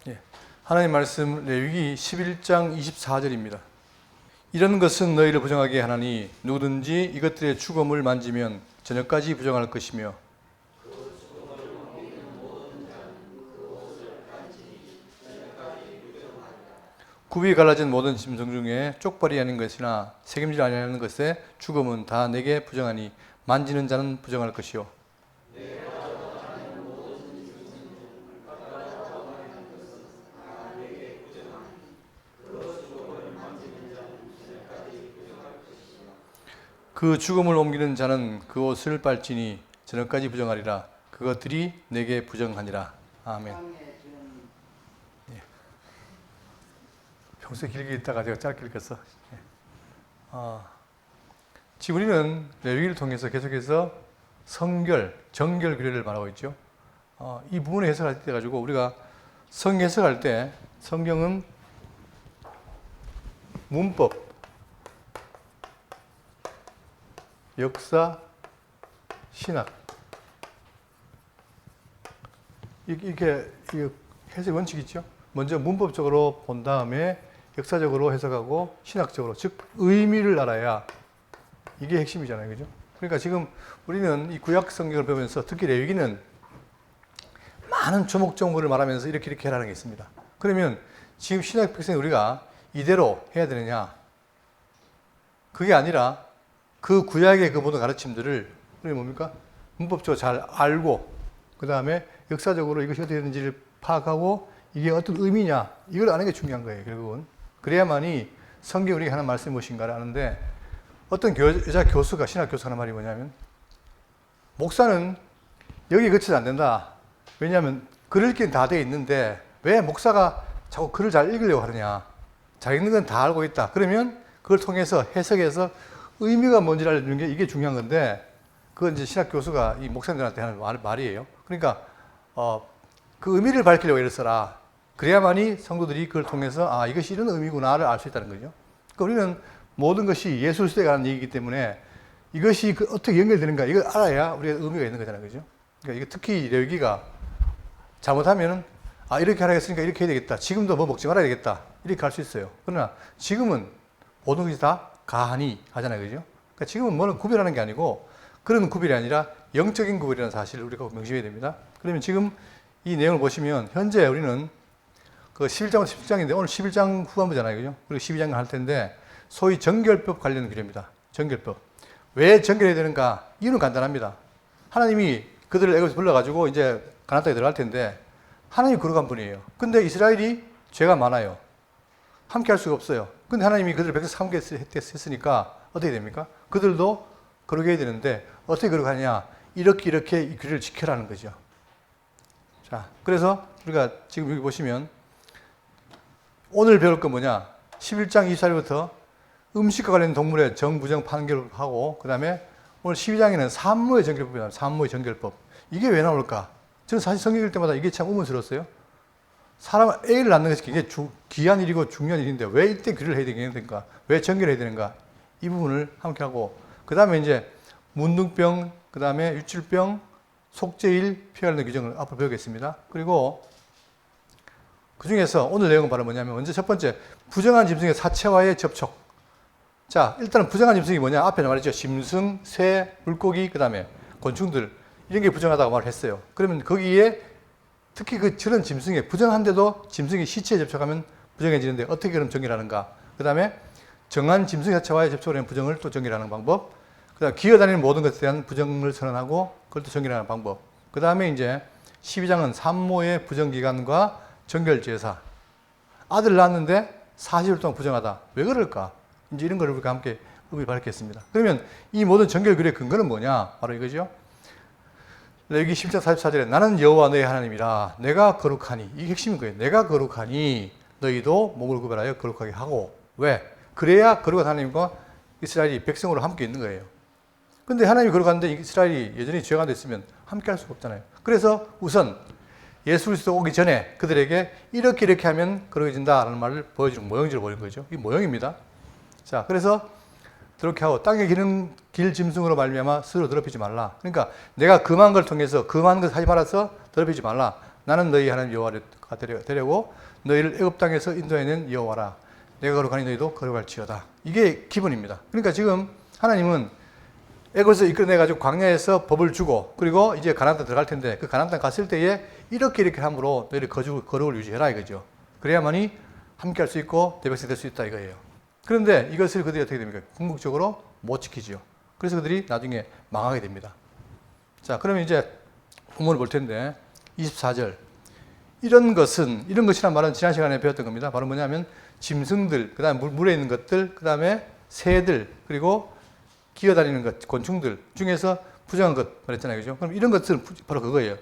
예. 하나님 말씀 레위기 11장 24절입니다. 이런 것은 너희를 부정하게 하나니 누구든지 이것들의 죽음을 만지면 저녁까지 부정할 것이며 굽이 갈라진 모든 짐승 중에 쪽발이 아닌 것이나 새김질 아니하는 것에 죽음은 다 내게 부정하니 만지는 자는 부정할 것이요. 그 죽음을 옮기는 자는 그 옷을 빨지니 저녁까지 부정하리라. 그것들이 내게 부정하니라. 아멘. 예. 평소에 길게 읽다가 제가 짧게 읽었어. 예. 지금 우리는 레위기를 통해서 계속해서 성결, 정결 규례를 말하고 있죠. 이 부분을 해석할 때 가지고 우리가 해석할 때 성경은 문법, 역사, 신학 이렇게 해석 원칙이 있죠. 먼저 문법적으로 본 다음에 역사적으로 해석하고 신학적으로, 즉 의미를 알아야 이게 핵심이잖아요, 그죠? 그러니까 지금 우리는 이 구약 성경을 배우면서 특히 레위기는 많은 조목조목을 말하면서 이렇게 해라는 게 있습니다. 그러면 지금 신약 백성이 우리가 이대로 해야 되느냐? 그게 아니라 그 구약의 그 모든 가르침들을 우리 뭡니까? 문법적으로 잘 알고 그 다음에 역사적으로 이것이 어떻게 되는지를 파악하고 이게 어떤 의미냐 이걸 아는 게 중요한 거예요, 결국은. 그래야만이 성경이 우리가 하는 말씀이 무엇인가를 아는데, 어떤 여자 교수가, 신학 교수가 하는 말이 뭐냐면, 목사는 여기 그쳐도 안 된다. 왜냐하면 글 읽기는 다 돼 있는데 왜 목사가 자꾸 글을 잘 읽으려고 하느냐. 잘 읽는 건 다 알고 있다. 그러면 그걸 통해서 해석해서 의미가 뭔지를 알려주는 게 이게 중요한 건데, 그건 이제 신학 교수가 이 목사님들한테 하는 말이에요. 그러니까 그 의미를 밝히려고 애를 써라. 그래야만이 성도들이 그걸 통해서 이것이 이런 의미구나를 알 수 있다는 거죠. 그러니까 우리는 모든 것이 예술 시대에 관한 얘기이기 때문에 이것이 어떻게 연결되는가 이걸 알아야 우리가 의미가 있는 거잖아요, 그죠? 그러니까 이게 특히 레위기가 잘못하면은 이렇게 하라 했으니까 이렇게 해야 되겠다. 지금도 뭐 먹지 말아야 되겠다. 이렇게 할 수 있어요. 그러나 지금은 모든 것이 다 가하니 하잖아요, 그죠? 그러니까 지금은 뭐는 구별하는 게 아니고 그런 구별이 아니라 영적인 구별이라는 사실을 우리가 명심해야 됩니다. 그러면 지금 이 내용을 보시면 현재 우리는 그 11장부터 17장인데 오늘 11장 후반부잖아요, 그죠? 그리고 12장을 할 텐데 소위 정결법 관련 규례입니다. 정결법. 왜 정결해야 되는가? 이유는 간단합니다. 하나님이 그들을 애굽에서 불러가지고 이제 가나안 땅에 들어갈 텐데 하나님이 거룩한 분이에요. 근데 이스라엘이 죄가 많아요. 함께 할 수가 없어요. 근데 하나님이 그들을 백성 함께 했으니까 어떻게 됩니까? 그들도 거룩해야 되는데 어떻게 거룩하냐? 이렇게 이 규례를 지켜라는 거죠. 자, 그래서 우리가 지금 여기 보시면 오늘 배울 건 뭐냐? 11장 24절부터 음식과 관련 동물의 정부정 판결하고 그 다음에 오늘 12장에는 산모의 정결법이다. 산모의 정결법. 이게 왜 나올까? 저는 사실 성경 읽을 때마다 이게 참 의문스러웠어요. 사람 애를 낳는 것이 굉장히 귀한 일이고 중요한 일인데 왜 이때 규례를 해야 되는가? 왜 정결해야 되는가? 이 부분을 함께 하고 그 다음에 이제 문둥병, 그 다음에 유출병, 속죄일, 피 관련 규정을 앞으로 배우겠습니다. 그리고 그 중에서 오늘 내용은 바로 뭐냐면 먼저 첫 번째 부정한 짐승의 사체와의 접촉. 자, 일단은 부정한 짐승이 뭐냐? 앞에 말했죠. 짐승, 새, 물고기, 그 다음에 곤충들 이런 게 부정하다고 말을 했어요. 그러면 거기에 특히 저런 짐승에 부정한데도 짐승이 시체에 접촉하면 부정해지는데 어떻게 그럼 정결하는가? 그 다음에 정한 짐승 자체와의 접촉을 하는 부정을 또 정결하는 방법. 그 다음에 기어다니는 모든 것에 대한 부정을 선언하고 그걸 또 정결하는 방법. 그 다음에 이제 12장은 산모의 부정기간과 정결제사. 아들 낳았는데 40일 동안 부정하다. 왜 그럴까? 이제 이런 걸 우리가 함께 의미를 밝혔습니다. 그러면 이 모든 정결규례의 근거는 뭐냐? 바로 이거죠. 레위기 10장 44절에 나는 여호와 너의 하나님이라 내가 거룩하니, 이게 핵심인 거예요. 내가 거룩하니 너희도 몸을 구별하여 거룩하게 하고. 왜? 그래야 거룩한 하나님과 이스라엘이 백성으로 함께 있는 거예요. 근데 하나님이 거룩한데 이스라엘이 여전히 죄가 됐으면 함께 할 수가 없잖아요. 그래서 우선 예수 그리스도 오기 전에 그들에게 이렇게 하면 거룩해진다라는 말을 보여주는 모형지를 보여준 거죠. 이 모형입니다. 자, 그래서 그렇게 하고 땅에 기는 길 짐승으로 말미암아 스스로 더럽히지 말라. 그러니까 내가 금한 걸 통해서 금한 것 하지 말아서 더럽히지 말라. 나는 너희 하나님 여호와가 되려고 너희를 애굽 땅에서 인도해낸 여호와라. 내가 거룩하니 너희도 거룩할지어다. 이게 기본입니다. 그러니까 지금 하나님은 애굽에서 이끌어내가지고 광야에서 법을 주고 그리고 이제 가나안 땅 들어갈 텐데 그 가나안 땅 갔을 때에 이렇게 함으로 너희를 거룩을 유지해라 이거죠. 그래야만이 함께 할 수 있고 대백성 될 수 있다 이거예요. 그런데 이것을 그들이 어떻게 됩니까? 궁극적으로 못 지키죠. 그래서 그들이 나중에 망하게 됩니다. 자, 그러면 이제 본문을 볼 텐데 24절 이런 것이란 말은 지난 시간에 배웠던 겁니다. 바로 뭐냐면 짐승들, 그 다음에 물에 있는 것들, 그 다음에 새들, 그리고 기어다니는 것, 곤충들 중에서 부정한 것 말했잖아요. 그죠? 그럼 이런 것들은 바로 그거예요.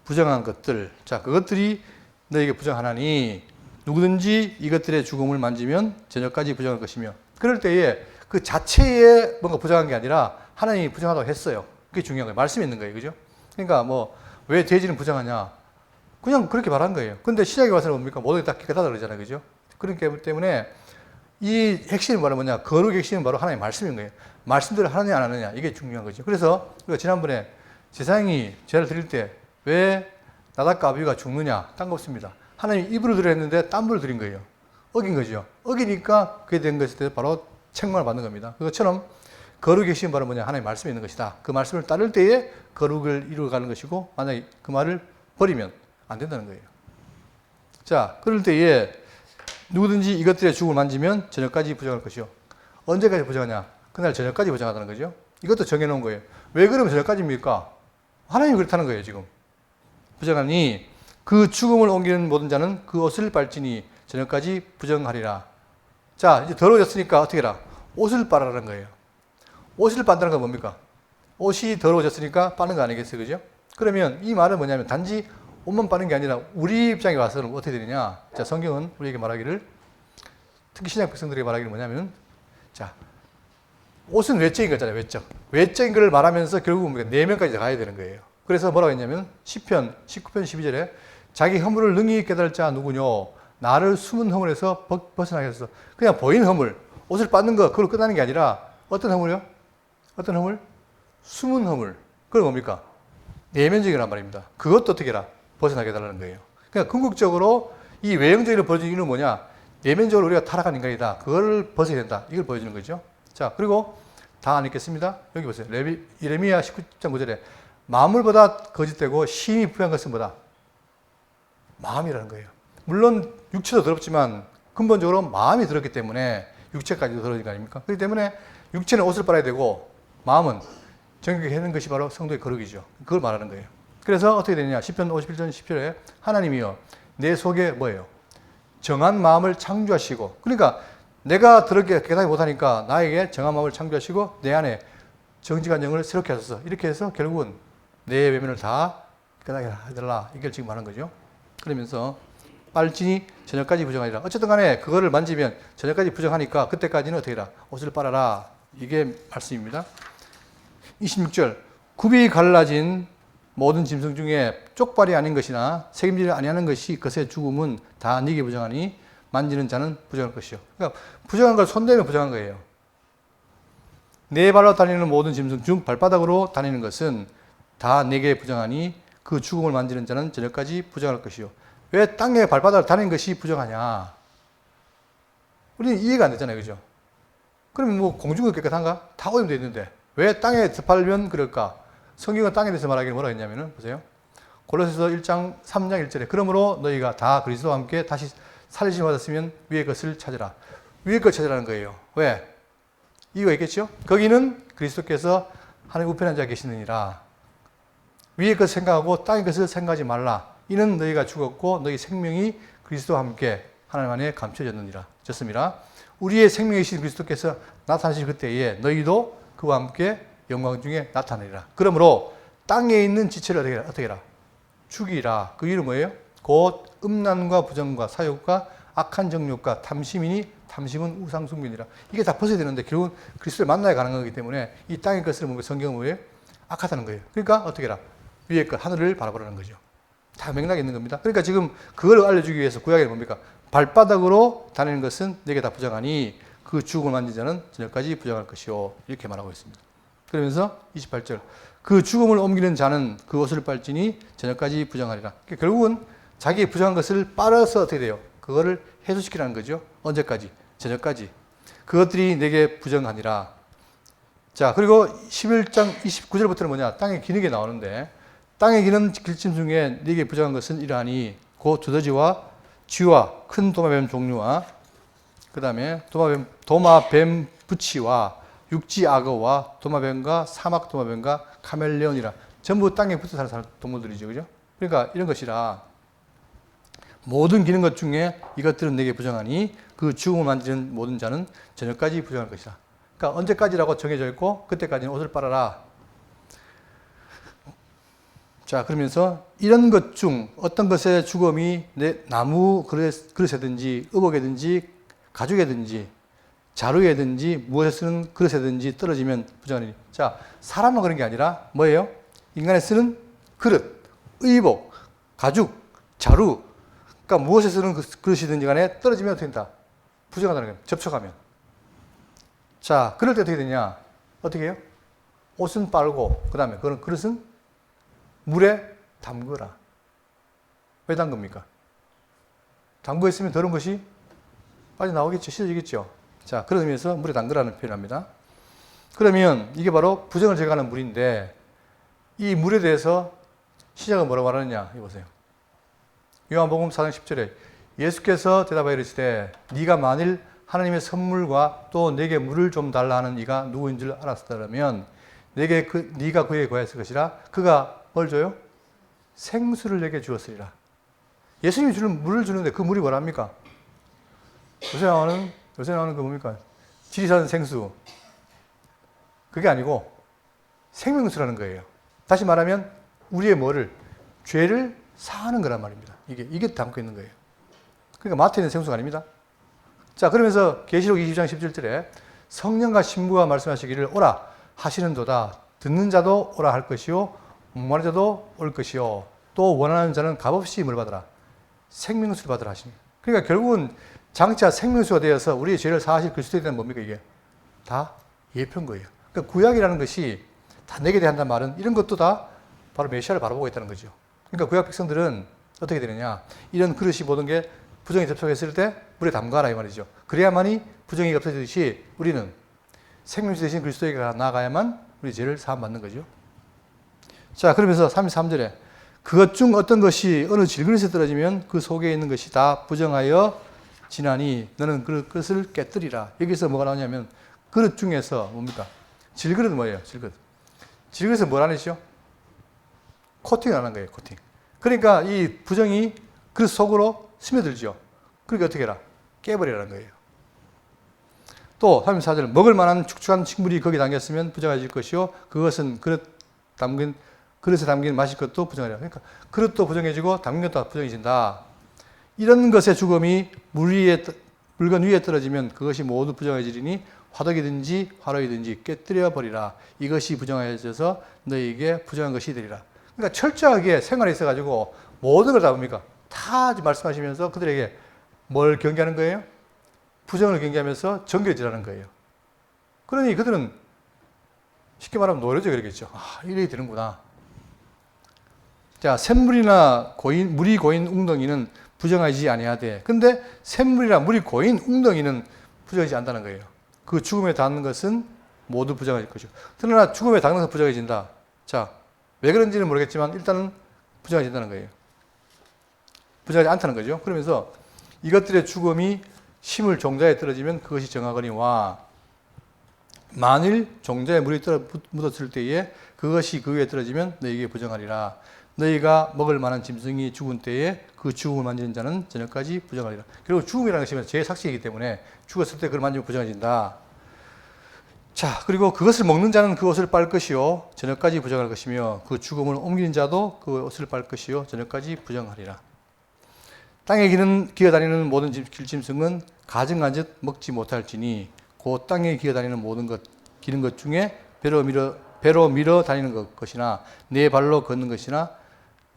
부정한 것들. 자, 그것들이 너에게 부정하나니 누구든지 이것들의 죽음을 만지면 저녁까지 부정할 것이며 그럴 때에 그 자체에 뭔가 부정한 게 아니라 하나님이 부정하다고 했어요. 그게 중요한 거예요. 말씀이 있는 거예요. 그죠? 그러니까 뭐 왜 돼지는 부정하냐? 그냥 그렇게 말한 거예요. 근데 시작에 와서는 뭡니까? 모든 게 다 깨끗하다 그러잖아요. 그죠? 그렇기 때문에 이 핵심은 바로 뭐냐? 거룩의 핵심은 바로 하나님의 말씀인 거예요. 말씀대로 하느냐 안 하느냐 이게 중요한 거죠. 그래서 우리가 지난번에 제사장이 제사를 드릴 때 왜 나답과 아비후가 죽느냐? 딴 거 없습니다. 하나님이 입으로 드려 했는데 딴 불을 드린 거예요. 어긴 거죠. 어기니까 그게 된 것에 대해서 바로 책망을 받는 겁니다. 그것처럼 거룩의 핵심은 바로 뭐냐? 하나님의 말씀이 있는 것이다. 그 말씀을 따를 때에 거룩을 이루어가는 것이고 만약에 그 말을 버리면 안 된다는 거예요. 자, 그럴 때에 누구든지 이것들의 죽음을 만지면 저녁까지 부정할 것이요. 언제까지 부정하냐? 그날 저녁까지 부정하다는 거죠. 이것도 정해놓은 거예요. 왜 그러면 저녁까지입니까? 하나님이 그렇다는 거예요, 지금. 부정하니 그 죽음을 옮기는 모든 자는 그 옷을 빨지니 저녁까지 부정하리라. 자, 이제 더러워졌으니까 어떻게 해라? 옷을 빨아라는 거예요. 옷을 빤다는 건 뭡니까? 옷이 더러워졌으니까 빠는 거 아니겠어요? 그죠? 그러면 이 말은 뭐냐면 단지 옷만 빠는 게 아니라 우리 입장에 와서는 어떻게 되느냐? 자, 성경은 우리에게 말하기를 특히 신약 백성들에게 말하기를 뭐냐면 자, 옷은 외적인 거잖아요. 외적인 걸 말하면서 결국은 내면까지 가야 되는 거예요. 그래서 뭐라고 했냐면 시편 19편 12절에 자기 허물을 능히 깨달을 자 누구뇨? 나를 숨은 허물에서 벗어나게 해서 그냥 보이는 허물, 옷을 빠는 거 그걸로 끝나는 게 아니라 어떤 허물이요? 어떤 허물? 숨은 허물. 그건 뭡니까? 내면적이란 말입니다. 그것도 어떻게 해라? 벗어나게 해달라는 거예요. 그러니까 궁극적으로 이 외형적으로 벌어진 이유는 뭐냐? 내면적으로 우리가 타락한 인간이다. 그걸 벗어야 된다. 이걸 보여주는 거죠. 자, 그리고 다 안 읽겠습니다. 여기 보세요. 예레미야 19장 9절에 마물보다 거짓되고 심히 부패한 것은 뭐다? 마음이라는 거예요. 물론 육체도 더럽지만 근본적으로 마음이 더럽기 때문에 육체까지도 더러운 거 아닙니까? 그렇기 때문에 육체는 옷을 빨아야 되고 마음은 정결하게 하는 것이 바로 성도의 거룩이죠. 그걸 말하는 거예요. 그래서 어떻게 되느냐? 시편 51편 10절에 하나님이여 내 속에 뭐예요? 정한 마음을 창조하시고 그러니까 내가 더럽게 깨닫지 못하니까 나에게 정한 마음을 창조하시고 내 안에 정직한 영을 새롭게 하소서. 이렇게 해서 결국은 내 외면을 다 깨닫게 해달라. 이걸 지금 말하는 거죠. 그러면서 빨지니 저녁까지 부정하리라. 어쨌든 간에 그거를 만지면 저녁까지 부정하니까 그때까지는 어떻게 해라? 옷을 빨아라. 이게 말씀입니다. 26절 굽이 갈라진 모든 짐승 중에 쪽발이 아닌 것이나 책임지를 아니하는 것이 것의 죽음은 다 네게 부정하니 만지는 자는 부정할 것이요. 그러니까 부정한 걸 손대면 부정한 거예요. 네 발로 다니는 모든 짐승 중 발바닥으로 다니는 것은 다 네게 부정하니 그 죽음을 만지는 자는 저녁까지 부정할 것이요. 왜 땅에 발바닥을 다니는 것이 부정하냐? 우리는 이해가 안 되잖아요. 그죠? 그러면 뭐 공중은 깨끗한가? 다 오염되어 있는데 왜 땅에 밟으면 그럴까? 성경은 땅에 대해서 말하기를 뭐라고 했냐면은 보세요. 골로새서 1장 3장 1절에 그러므로 너희가 다 그리스도와 함께 다시 살리심을 받았으면 위의 것을 찾으라. 위의 것 찾으라는 거예요. 왜? 이유가 있겠죠? 거기는 그리스도께서 하나님 우편에 앉아 계시느니라. 위의 것을 생각하고 땅의 것을 생각하지 말라. 이는 너희가 죽었고 너희 생명이 그리스도와 함께 하나님 안에 감춰졌느니라. 좋습니다. 우리의 생명이신 그리스도께서 나타나실 그때에 너희도 그와 함께 영광 중에 나타내리라. 그러므로 땅에 있는 지체를 어떻게 해라? 죽이라. 그 이유는 뭐예요? 곧 음란과 부정과 사욕과 악한 정욕과 탐심이니 탐심은 우상 숭배니라. 이게 다 벗어야 되는데 결국은 그리스도를 만나야 가는 거기 때문에 이 땅의 것을 보면 성경은 뭐예요? 악하다는 거예요. 그러니까 어떻게 해라? 위의 것 하늘을 바라보라는 거죠. 다 맥락이 있는 겁니다. 그러니까 지금 그걸 알려주기 위해서 구약에 뭡니까? 발바닥으로 다니는 것은 내게 다 부정하니 그 죽음을 만진 자는 저녁까지 부정할 것이요. 이렇게 말하고 있습니다. 그러면서 28절 그 죽음을 옮기는 자는 그 옷을 빨지니 저녁까지 부정하리라. 그러니까 결국은 자기 부정한 것을 빨아서 어떻게 돼요? 그거를 해소시키라는 거죠. 언제까지? 저녁까지. 그것들이 내게 부정하니라. 자, 그리고 11장 29절부터는 뭐냐? 땅의 기능이 나오는데, 땅의 기는 길짐 중에 네게 부정한 것은 이러하니 곧 두더지와 쥐와 큰 도마뱀 종류와 그 다음에 도마뱀 부치와 육지 악어와 도마뱀과 사막 도마뱀과 카멜레온이라. 전부 땅에 붙어 사는 동물들이죠. 그죠? 그러니까 이런 것이라 모든 기는 것 중에 이것들은 내게 부정하니 그 죽음을 만지는 모든 자는 저녁까지 부정할 것이다. 그러니까 언제까지라고 정해져 있고 그때까지는 옷을 빨아라. 자, 그러면서 이런 것 중 어떤 것의 죽음이 내 나무 그릇에든지 의복에든지 가죽에든지 자루에든지 무엇에 쓰는 그릇에든지 떨어지면 부정하니. 자, 사람만 그런 게 아니라 뭐예요? 인간에 쓰는 그릇, 의복, 가죽, 자루, 그러니까 무엇에 쓰는 그릇이든지 간에 떨어지면 어떻게 된다? 부정하다는 거예요. 접촉하면. 자, 그럴 때 어떻게 되냐? 어떻게 해요? 옷은 빨고, 그 다음에 그런 그릇은 물에 담그라. 왜 담급니까? 담그있으면 더러운 것이 빠져나오겠죠. 씻어지겠죠. 자, 그런 의미에서 물에 담그라는 표현을 합니다. 그러면 이게 바로 부정을 제거하는 물인데 이 물에 대해서 시작은 뭐라고 말하느냐? 이거 보세요. 요한복음 4장 10절에 예수께서 대답하여 이르시되 네가 만일 하나님의 선물과 또 내게 물을 좀 달라 하는 이가 누구인 줄 알았더라면 네가 그에게 구했을 것이라. 그가 뭘 줘요? 생수를 내게 주었으리라. 예수님이 주는 물을 주는데 그 물이 뭐랍니까? 요새 나오는 그 뭡니까? 지리산 생수. 그게 아니고 생명수라는 거예요. 다시 말하면 우리의 뭐를? 죄를 사하는 거란 말입니다. 이게 담고 있는 거예요. 그러니까 마트에 있는 생수가 아닙니다. 자, 그러면서 계시록 20장 17절에 성령과 신부가 말씀하시기를 오라 하시는도다. 듣는 자도 오라 할 것이요 목마른 자도 올 것이요 또 원하는 자는 값없이 뭘 받으라? 생명수를 받으라 하십니다. 그러니까 결국은 장차 생명수가 되어서 우리의 죄를 사하실 그리스도에 대한 뭡니까 이게? 다 예표인 거예요. 그러니까 구약이라는 것이 다 내게 대한다는 말은 이런 것도 다 바로 메시아를 바라보고 있다는 거죠. 그러니까 구약 백성들은 어떻게 되느냐? 이런 그릇이 모든 게 부정이 접촉했을 때 물에 담가라 이 말이죠. 그래야만이 부정이 없어지듯이 우리는 생명수 되신 그리스도에게 나아가야만 우리 죄를 사함받는 거죠. 자, 그러면서 33절에 그것 중 어떤 것이 어느 질그릇에 떨어지면 그 속에 있는 것이 다 부정하여 지나니 너는 그 그릇을 깨뜨리라. 여기서 뭐가 나오냐면 그릇 중에서 뭡니까? 질그릇은 뭐예요? 질그릇은 뭘 하시죠? 코팅을 하는 거예요. 코팅. 그러니까 이 부정이 그릇 속으로 스며들죠. 그러니까 어떻게 해라? 깨버리라는 거예요. 또 34절 먹을 만한 축축한 식물이 거기 담겼으면 부정해질 것이요 그것은 그릇에 담긴 마실 것도 부정하리라. 그러니까 그릇도 부정해지고 담긴 것도 부정해진다. 이런 것의 죽음이 물건 위에 떨어지면 그것이 모두 부정해지리니 화덕이든지 화로이든지 깨뜨려 버리라. 이것이 부정해져서 너희에게 부정한 것이 되리라. 그러니까 철저하게 생활에 있어가지고 모든 걸 다 뭡니까? 다 말씀하시면서 그들에게 뭘 경계하는 거예요? 부정을 경계하면서 정결지라는 거예요. 그러니 그들은 쉽게 말하면 노려져 그러겠죠. 아, 이래야 되는구나. 자, 샘물이나 물이 고인 웅덩이는 부정하지 아니하되, 근데 샘물이나 물이 고인 웅덩이는 부정하지 않다는 거예요. 그 죽음에 닿는 것은 모두 부정해질 것이고, 그러나 죽음에 닿는 것은 부정해진다. 자, 왜 그런지는 모르겠지만 일단은 부정해진다는 거예요. 부정하지 않다는 거죠. 그러면서 이것들의 죽음이 심을 종자에 떨어지면 그것이 정하거니와 만일 종자에 물이 묻었을 때에 그것이 그 위에 떨어지면 너희에게 부정하리라. 너희가 먹을 만한 짐승이 죽은 때에 그 죽음을 만지는 자는 저녁까지 부정하리라. 그리고 죽음이라는 것이 제 삭시이기 때문에 죽었을 때 그걸 만지면 부정해진다. 자, 그리고 그것을 먹는 자는 그 옷을 빨 것이요 저녁까지 부정할 것이며 그 죽음을 옮기는 자도 그 옷을 빨 것이요 저녁까지 부정하리라. 땅에 기어다니는 모든 길짐승은 가증한즉 먹지 못할지니 곧 땅에 기어다니는 모든 기는 것 중에 배로 밀어 다니는 것이나 네 발로 걷는 것이나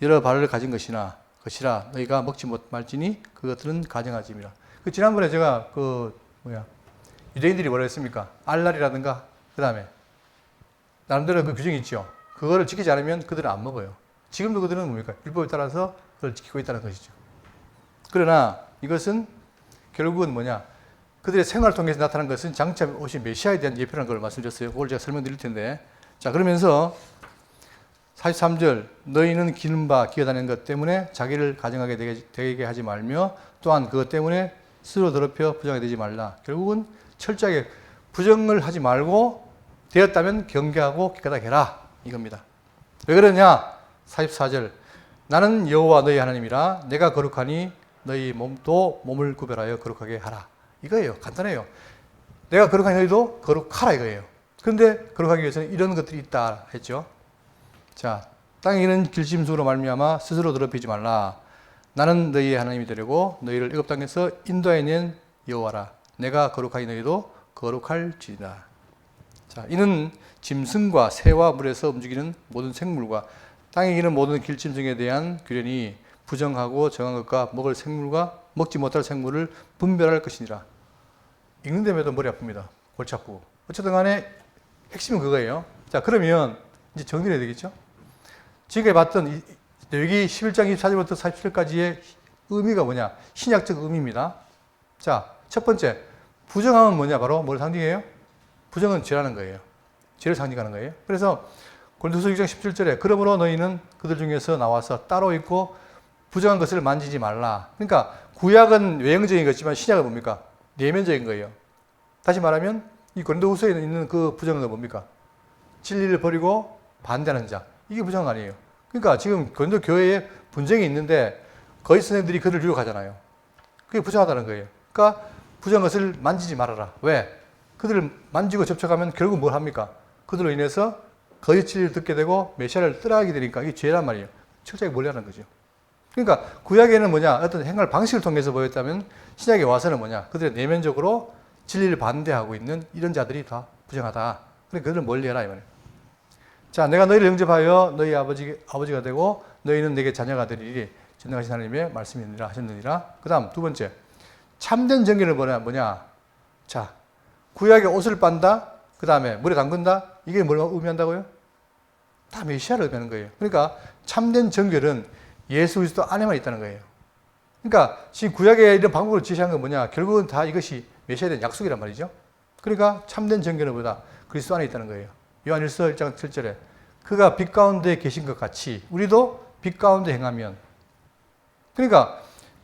여러 발을 가진 것이라 너희가 먹지 못말지니 그것들은 가증하지미라. 지난번에 제가 유대인들이 뭐라 했습니까? 알랄이라든가 그 다음에 나름대로 그 규정이 있죠. 그거를 지키지 않으면 그들은 안 먹어요. 지금도 그들은 뭡니까? 율법에 따라서 그걸 지키고 있다는 것이죠. 그러나 이것은 결국은 뭐냐? 그들의 생활을 통해서 나타난 것은 장차 오신 메시아에 대한 예표라는 걸 말씀드렸어요. 그걸 제가 설명드릴 텐데. 자, 그러면서 43절 너희는 기는 바 기어다니는 것 때문에 자기를 가정하게 되게 하지 말며 또한 그것 때문에 스스로 더럽혀 부정하게 되지 말라. 결국은 철저하게 부정을 하지 말고 되었다면 경계하고 깨끗하게 해라. 이겁니다. 왜 그러냐? 44절 나는 여호와 너희 하나님이라 내가 거룩하니 너희 몸도 몸을 구별하여 거룩하게 하라. 이거예요. 간단해요. 내가 거룩하니 너희도 거룩하라 이거예요. 그런데 거룩하기 위해서는 이런 것들이 있다 했죠. 자, 땅에 있는 길짐승으로 말미암아 스스로 더럽히지 말라. 나는 너희의 하나님이 되려고 너희를 애굽 땅에서 인도해낸 여호와라. 내가 거룩하니 너희도 거룩할지니라. 자, 이는 짐승과 새와 물에서 움직이는 모든 생물과 땅에 기는 모든 길짐승에 대한 규례니 부정하고 정한 것과 먹을 생물과 먹지 못할 생물을 분별할 것이니라. 읽는 데마다 머리 아픕니다. 골치 아프고. 어쨌든 간에 핵심은 그거예요. 자, 그러면 이제 정리를 해야 되겠죠? 지금까지 봤던 여기 11장 24절부터 47절까지의 의미가 뭐냐? 신약적 의미입니다. 자, 첫 번째, 부정함은 뭐냐? 바로 뭘 상징해요? 부정은 죄라는 거예요. 죄를 상징하는 거예요. 그래서 고린도서 6장 17절에 그러므로 너희는 그들 중에서 나와서 따로 있고 부정한 것을 만지지 말라. 그러니까 구약은 외형적인 것이지만 신약은 뭡니까? 내면적인 거예요. 다시 말하면 이 고린도후서에 있는 그 부정은 뭡니까? 진리를 버리고 반대하는 자. 이게 부정 아니에요. 그러니까 지금 고린도 교회에 분쟁이 있는데 거짓 선생들이 그들을 유혹하잖아요. 그게 부정하다는 거예요. 그러니까 부정한 것을 만지지 말아라. 왜? 그들을 만지고 접촉하면 결국 뭘 합니까? 그들로 인해서 거짓 진리를 듣게 되고 메시아를 떠나게 되니까 이게 죄란 말이에요. 철저하게 멀리하는 거죠. 그러니까 구약에는 뭐냐? 어떤 행할 방식을 통해서 보였다면 신약에 와서는 뭐냐? 그들의 내면적으로 진리를 반대하고 있는 이런 자들이 다 부정하다. 그러니까 그들을 멀리해라 이 말이에요. 자, 내가 너희를 영접하여 너희 아버지가 되고 너희는 내게 자녀가 되리니 전능하신 하나님의 말씀이니라 하셨느니라. 그 다음 두 번째, 참된 정결은 뭐냐? 자, 구약에 옷을 빤다. 그 다음에 물에 담근다. 이게 뭘 의미한다고요? 다 메시아를 의미하는 거예요. 그러니까 참된 정결은 예수 그리스도 안에만 있다는 거예요. 그러니까 지금 구약에 이런 방법을 제시한 건 뭐냐? 결국은 다 이것이 메시아에 대한 약속이란 말이죠. 그러니까 참된 정결은 뭐다? 그리스도 안에 있다는 거예요. 요한일서 1장 7절에 그가 빛 가운데 계신 것 같이 우리도 빛 가운데 행하면, 그러니까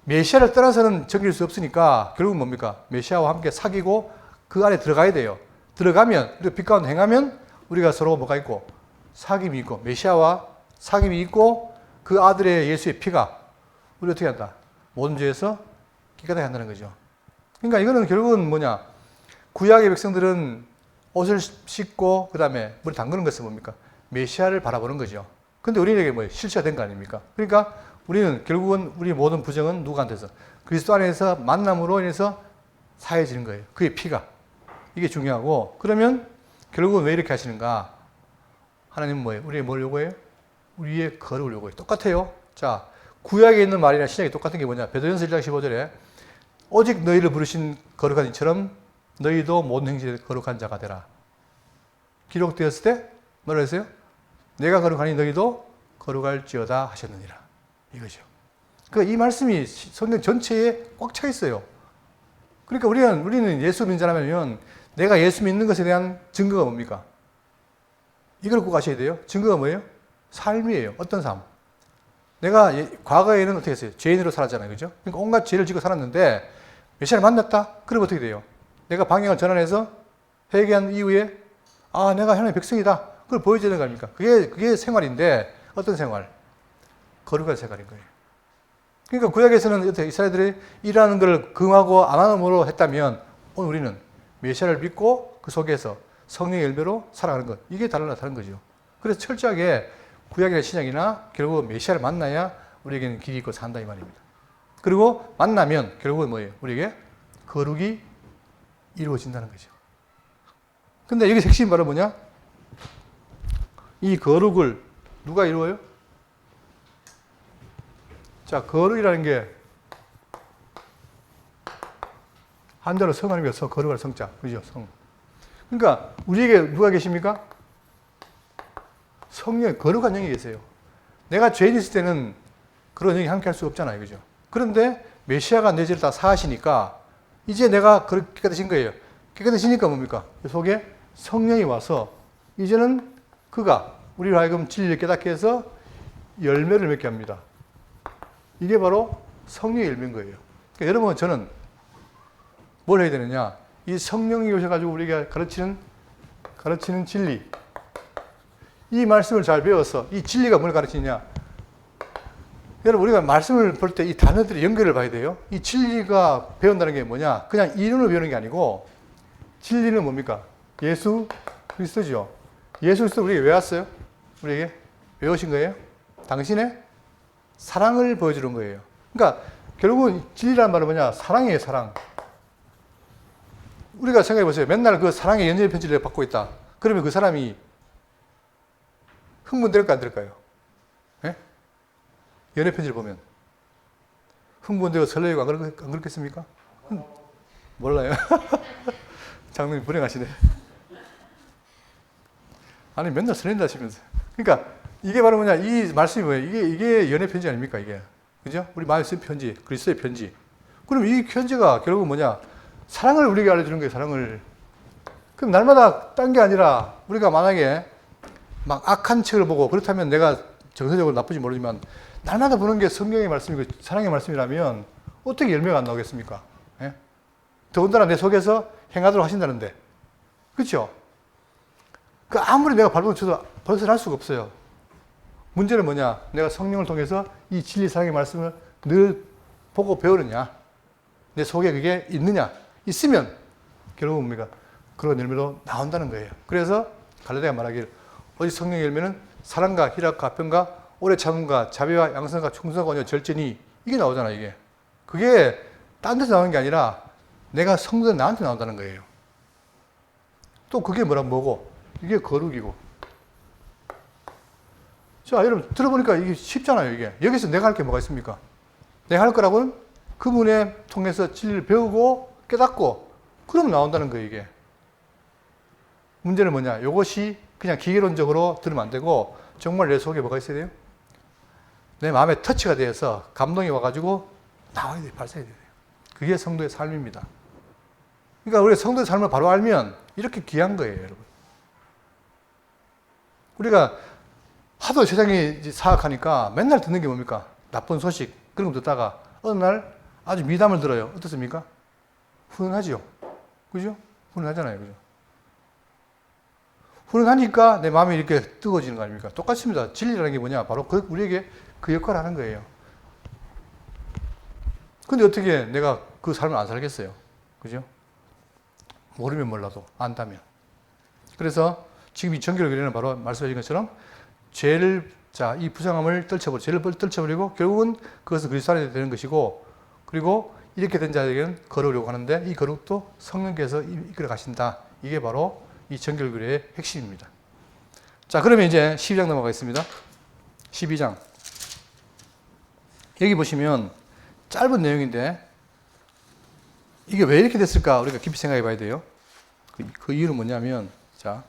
메시아를 떠나서는 정결일 수 없으니까 결국은 뭡니까? 메시아와 함께 사귀고 그 안에 들어가야 돼요. 들어가면 우리가 빛 가운데 행하면 우리가 서로 뭐가 있고? 사귐이 있고 메시아와 사귐이 있고 그 아들의 예수의 피가 우리 어떻게 한다? 모든 죄에서 깨끗하게 한다는 거죠. 그러니까 이거는 결국은 뭐냐? 구약의 백성들은 옷을 씻고 그 다음에 물에 담그는 것은 뭡니까? 메시아를 바라보는 거죠. 근데 우리에게 뭐 실체가 된 거 아닙니까? 그러니까 우리는 결국은 우리 모든 부정은 누구한테서? 그리스도 안에서 만남으로 인해서 사해지는 거예요. 그의 피가. 이게 중요하고, 그러면 결국은 왜 이렇게 하시는가? 하나님은 뭐예요? 우리에게 뭘 요구해요? 우리의 거룩을 요구해요. 똑같아요. 자, 구약에 있는 말이나 신약이 똑같은 게 뭐냐? 베드로전서 1장 15절에 오직 너희를 부르신 거룩한 이처럼 너희도 모든 행실에 거룩한 자가 되라. 기록되었을 때 뭐라 했어요? 내가 거룩하니 너희도 거룩할지어다 하셨느니라. 이거죠. 그러니까 이 말씀이 성경 전체에 꽉 차 있어요. 그러니까 우리는 예수 믿는 자라면 내가 예수 믿는 것에 대한 증거가 뭡니까? 이걸 꼭 아셔야 돼요. 증거가 뭐예요? 삶이에요. 어떤 삶? 내가 과거에는 어떻게 했어요? 죄인으로 살았잖아요. 그죠? 그러니까 온갖 죄를 지고 살았는데 메시아를 만났다? 그럼 어떻게 돼요? 내가 방향을 전환해서 회개한 이후에 내가 하나님의 백성이다. 그걸 보여줘야 되는 거 아닙니까? 그게 생활인데 어떤 생활? 거룩한 생활인 거예요. 그러니까 구약에서는 어떻게 이스라엘들이 일하는 걸 금하고 안 함으로 했다면 오늘 우리는 메시아를 믿고 그 속에서 성령의 열매로 살아가는 것. 이게 다른 거죠. 그래서 철저하게 구약이나 신약이나 결국 메시아를 만나야 우리에게는 길이 있고 산다 이 말입니다. 그리고 만나면 결국은 뭐예요? 우리에게 거룩이 이루어진다는 거죠. 근데 여기 핵심이 바로 뭐냐? 이 거룩을 누가 이루어요? 자, 거룩이라는 게 한자로 성하는 거거룩할 성자. 그죠? 성. 그러니까 우리에게 누가 계십니까? 성령, 거룩한 영이 계세요. 내가 죄인 있을 때는 그런 영이 함께 할 수 없잖아요. 그죠? 그런데 메시아가 내 죄를 다 사하시니까 이제 내가 그렇게 깨끗해진 거예요. 깨끗해지니까 뭡니까? 그 속에 성령이 와서 이제는 그가 우리로 하여금 진리를 깨닫게 해서 열매를 맺게 합니다. 이게 바로 성령의 열매인 거예요. 그러니까 여러분, 저는 뭘 해야 되느냐? 이 성령이 오셔가지고 우리가 가르치는 진리. 이 말씀을 잘 배워서 이 진리가 뭘 가르치느냐? 여러분, 우리가 말씀을 볼 때 이 단어들의 연결을 봐야 돼요. 이 진리가 배운다는 게 뭐냐? 그냥 이론을 배우는 게 아니고 진리는 뭡니까? 예수 그리스도죠. 예수 그리스도 우리에게 왜 왔어요? 우리에게 왜 오신 거예요? 당신의 사랑을 보여주는 거예요. 그러니까 결국은 진리라는 말은 뭐냐? 사랑이에요, 사랑. 우리가 생각해 보세요. 맨날 그 사랑의 연애 편지를 받고 있다. 그러면 그 사람이 흥분될까 안 될까요? 예? 연애 편지를 보면 흥분되고 설레고 안 그렇겠습니까? 몰라요. 장로님 불행하시네. 아니 맨날 설렌다 하시면서. 그러니까 이게 바로 뭐냐? 이 말씀이 뭐예요? 이게 연애 편지 아닙니까? 이게 그죠? 우리 마음에 쓴 편지, 그리스도의 편지. 그럼 이 편지가 결국은 뭐냐? 사랑을 우리에게 알려주는 거예요. 사랑을. 그럼 날마다 딴 게 아니라 우리가 만약에 막 악한 책을 보고 그렇다면 내가 정서적으로 나쁘지 모르지만 날마다 보는 게 성경의 말씀이고 사랑의 말씀이라면 어떻게 열매가 안 나오겠습니까? 예? 더군다나 내 속에서 행하도록 하신다는데. 그렇죠? 그 아무리 내가 발버둥 쳐도 벗어날 수가 없어요. 문제는 뭐냐? 내가 성령을 통해서 이 진리 사랑의 말씀을 늘 보고 배우느냐? 내 속에 그게 있느냐? 있으면 결국은 뭡니까? 그런 열매로 나온다는 거예요. 그래서 갈라디아가 말하기를 오직 성령의 열매는 사랑과 희락과 화평과 오래 참음과 자비와 양선과 충성과 온유와 절제니 이게 나오잖아요. 이게 그게 딴 데서 나오는 게 아니라 내가 성도는 나한테 나온다는 거예요. 또 그게 뭐고? 이게 거룩이고. 자, 여러분 들어보니까 이게 쉽잖아요. 이게 여기서 내가 할 게 뭐가 있습니까? 내가 할 거라고는 그분에 통해서 진리를 배우고 깨닫고 그러면 나온다는 거예요. 이게 문제는 뭐냐? 이것이 그냥 기계론적으로 들으면 안 되고 정말 내 속에 뭐가 있어야 돼요? 내 마음에 터치가 되어서 감동이 와가지고 나와야 돼요. 발생해야 돼요. 그게 성도의 삶입니다. 그러니까 우리가 성도의 삶을 바로 알면 이렇게 귀한 거예요. 여러분. 우리가 하도 세상이 사악하니까 맨날 듣는 게 뭡니까? 나쁜 소식 그런 거 듣다가 어느 날 아주 미담을 들어요. 어떻습니까? 훈훈하지요. 그죠? 훈훈하잖아요. 그죠? 훈훈하니까 내 마음이 이렇게 뜨거워지는 거 아닙니까? 똑같습니다. 진리라는 게 뭐냐? 바로 우리에게 그 역할을 하는 거예요. 근데 어떻게 내가 그 삶을 안 살겠어요? 그죠? 모르면 몰라도 안다면. 그래서 지금 이 정결교회는 바로 말씀하신 것처럼 죄를, 자, 이 부정함을 죄를 떨쳐버리고 결국은 그것은 그리스도 안에 되는 것이고 그리고 이렇게 된 자에게는 거룩이라고 하는데 이 거룩도 성령께서 이끌어 가신다. 이게 바로 이 정결교회의 핵심입니다. 자, 그러면 이제 12장 넘어가겠습니다. 12장. 여기 보시면 짧은 내용인데 이게 왜 이렇게 됐을까 우리가 깊이 생각해 봐야 돼요. 그 이유는 뭐냐면, 자,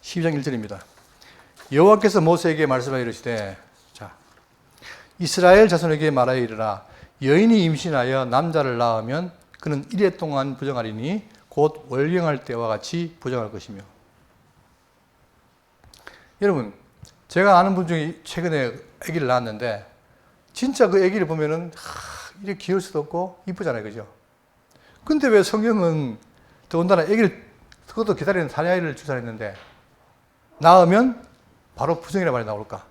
(12장 1절입니다) 여호와께서 모세에게 말씀하여 이르시되, 자, 이스라엘 자손에게 말하여 이르라. 여인이 임신하여 남자를 낳으면 그는 1회 동안 부정하리니 곧 월경할 때와 같이 부정할 것이며. 여러분, 제가 아는 분 중에 최근에 아기를 낳았는데 진짜 그 아기를 보면은 이렇게 귀여울 수도 없고 이쁘잖아요. 그죠? 근데 왜 성경은 더군다나 아기를 그것도 기다리는 사내아이를 출산했는데 낳으면 바로 부정이라는 말이 나올까?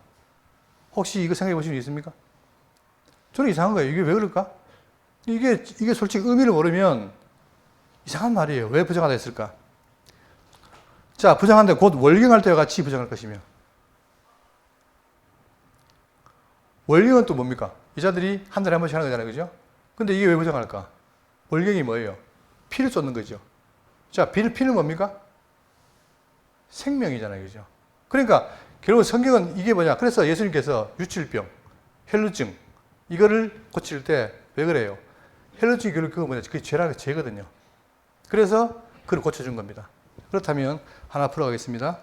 혹시 이거 생각해 보신 적 있습니까? 저는 이상한 거예요. 이게 왜 그럴까? 이게 솔직히 의미를 모르면 이상한 말이에요. 왜 부정하다 했을까? 자, 부정한데 곧 월경할 때와 같이 부정할 것이며. 월경은 또 뭡니까? 여자들이 한 달에 한 번씩 하는 거잖아요. 그죠? 근데 이게 왜 부정할까? 월경이 뭐예요? 피를 쏟는 거죠. 자, 피는 뭡니까? 생명이잖아요. 그죠? 그러니까 결국 성경은 이게 뭐냐? 그래서 예수님께서 유출병, 혈루증 이거를 고칠 때 왜 그래요? 헬로적인 결국 그거 뭐냐? 그게 죄라는 죄거든요. 그래서 그걸 고쳐준 겁니다. 그렇다면 하나 풀어가겠습니다.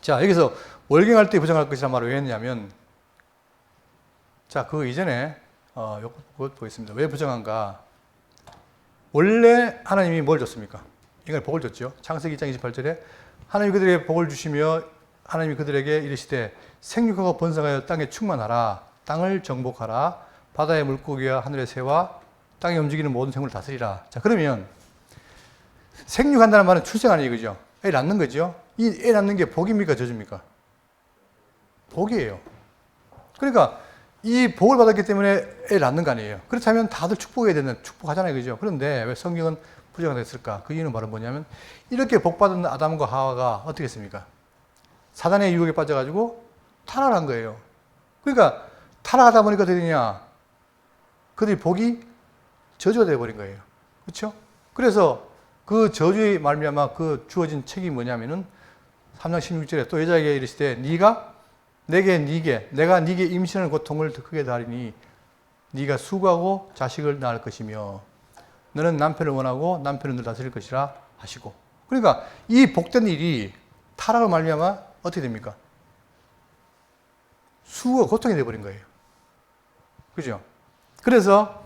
자, 여기서 월경할 때 부정할 것이란 말을 왜 했냐면, 자, 그 이전에 이것 보겠습니다. 왜 부정한가? 원래 하나님이 뭘 줬습니까? 인간에 복을 줬죠. 창세기 2장 28절에 하나님이 그들에게 복을 주시며 하나님이 그들에게 이르시되 생육하고 번성하여 땅에 충만하라. 땅을 정복하라. 바다의 물고기와 하늘의 새와 땅에 움직이는 모든 생물을 다스리라. 자, 그러면 생육한다는 말은 출생하는 얘기죠. 애 낳는 거죠. 이 애 낳는 게 복입니까? 저주입니까? 복이에요. 그러니까 이 복을 받았기 때문에 애 낳는 거 아니에요. 그렇다면 다들 축복해야 되는, 축복하잖아요. 그죠? 그런데 왜 성경은 부정을 했을까? 그 이유는 바로 뭐냐면 이렇게 복받은 아담과 하와가 어떻게 했습니까? 사단의 유혹에 빠져가지고 타락을 한 거예요. 그러니까 타락하다 보니까 어떻게 되냐? 그들이 복이 저주가 되어버린 거예요. 그렇죠? 그래서 그 저주의 말미암아 그 주어진 책이 뭐냐면은 3장 16절에 또 여자에게 이르시되 네가 내가 네게 임신하는 고통을 더 크게 다하리니 네가 수고하고 자식을 낳을 것이며 너는 남편을 원하고 남편은 널 다스릴 것이라 하시고. 그러니까 이 복된 일이 타락을 말미암아 어떻게 됩니까? 수고 고통이 되어버린 거예요. 그죠? 그래서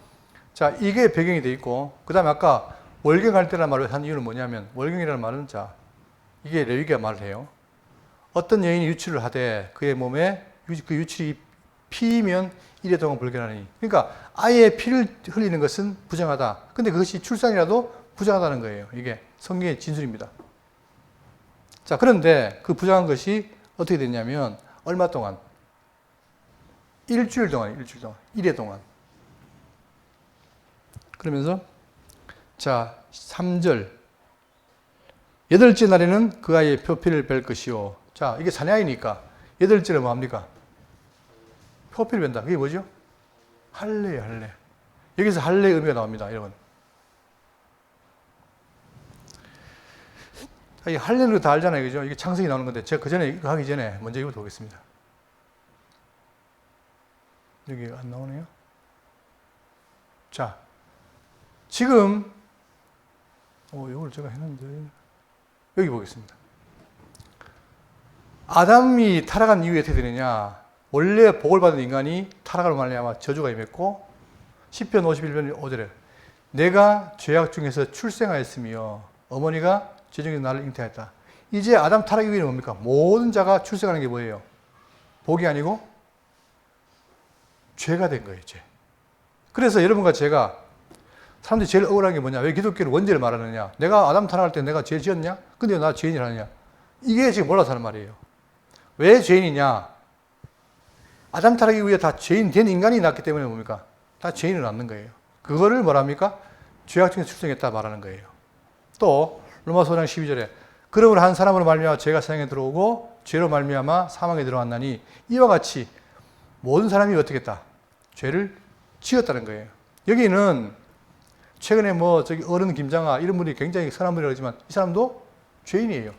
자, 이게 배경이 돼 있고, 그 다음에 아까 월경할 때라는 말을 한 이유는 뭐냐면, 월경이라는 말은 자, 이게 레위기가 말을 해요. 어떤 여인이 유출을 하되 그의 몸에 그 유출이 피이면 이래 동안 불결하니. 그러니까 아이의 피를 흘리는 것은 부정하다. 근데 그것이 출산이라도 부정하다는 거예요. 이게 성경의 진술입니다. 자, 그런데 그 부정한 것이 어떻게 됐냐면 얼마 동안? 일주일 동안. 일회 동안. 그러면서 자, 3절. 여덟째 날에는 그 아이의 표피를 뺄 것이요. 자, 이게 사냥이니까 여덟째는 뭐합니까? 표피를 뺀다. 그게 뭐죠? 할례예요, 할례. 여기서 할례의 의미가 나옵니다, 여러분. 이 할례는 다 알잖아요, 그죠? 이게 창세기 나오는 건데 제가 그 전에 이거 하기 전에 먼저 이거 보겠습니다. 여기 안 나오네요. 자, 지금 이걸 제가 했는데 여기 보겠습니다. 아담이 타락한 이유에 어떻게 되느냐? 원래 복을 받은 인간이 타락을 말미암아 저주가 임했고, 시편 51편 5절에 내가 죄악 중에서 출생하였으며 어머니가 죄 중에서 나를 잉태하였다. 이제 아담 타락 이유는 뭡니까? 모든 자가 출생하는 게 뭐예요? 복이 아니고 죄가 된 거예요, 죄. 그래서 여러분과 제가 사람들이 제일 억울한 게 뭐냐? 왜 기독교는 원죄를 말하느냐? 내가 아담 타락할 때 내가 죄 지었냐? 근데 나 죄인이라느냐? 이게 지금 몰라서 하는 말이에요. 왜 죄인이냐? 아담 타락 이후에 다 죄인 된 인간이 낳기 때문에 뭡니까? 다 죄인을 낳는 거예요. 그거를 뭐랍니까? 죄악 중에 출생했다 말하는 거예요. 또 로마서 5장 12절에 그러므로 한 사람으로 말미암아 죄가 세상에 들어오고 죄로 말미암아 사망에 들어왔나니 이와 같이 모든 사람이 어떻게 했다? 죄를 지었다는 거예요. 여기는 최근에 저기 어른 김장하 이런 분이 굉장히 선한 분이라고 하지만 이 사람도 죄인이에요.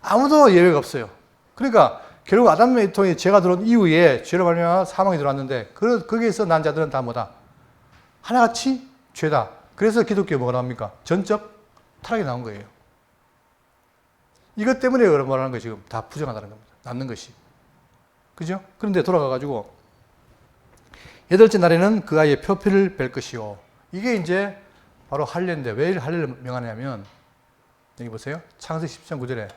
아무도 예외가 없어요. 그러니까 결국 아담의 통에 죄가 들어온 이후에 죄로 말미암아 사망이 들어왔는데 거기에서 난 자들은 다 뭐다? 하나같이 죄다. 그래서 기독교에 뭐가 나옵니까? 전적 타락이 나온 거예요. 이것 때문에 말하는 거 지금 다 부정하다는 겁니다. 낳는 것이. 그죠? 그런데 돌아가가지고 여덟째 날에는 그 아이의 표피를 뺄 것이요. 이게 이제 바로 할례인데 왜 할례를 명하냐면 여기 보세요. 창세기 10장 9절에